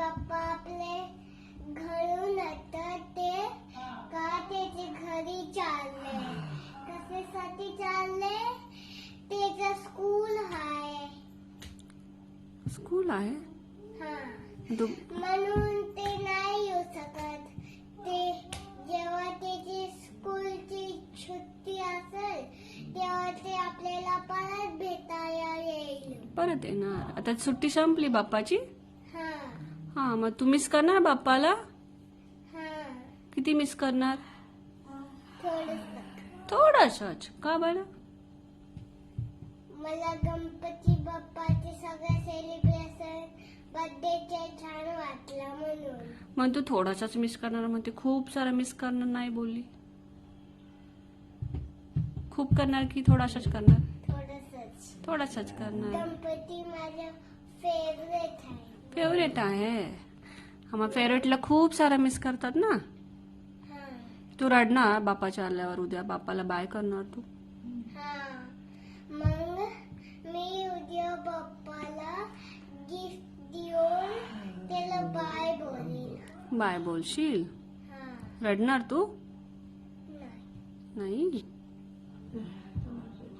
बाप्पा आपले घरून येतात ते का त्याचे घरी चालले कशासाठी चालले त्याचं स्कूल आहे हा म्हणून ते नाही येऊ शकत ते जेव्हा त्याची स्कूलची सुट्टी असेल तेव्हा ते आपल्याला परत भेटायला येईल परत येणार आता सुट्टी संपली बाप्पाची हा हा मग तू मिस करणार बाप्पाला हा किती मिस करणार थोडंसं का बरं मला गणपती बाप्पाचे सगळे सेलिब्रेशन बर्थडेचे छान वाटलं म्हणून मग तू थोडासाच मिस करणार म्हणते खूप सारा मिस करणार नाही बोलली खूप करणार की थोडासाच करणार थोडासाच करणार गणपती माझा फेवरेट आहे फेवरेट आहे मग फेवरेटला खूप सारा मिस करतात ना हा तू रडणार बाप्पाच्या आल्यावर उद्या बाप्पाला बाय करणार तू हा मग मी उद्या बाप्पाला गिफ्ट देऊन त्याला बाय बोलेल बाय बोलशील हा रडणार तू नाही नाही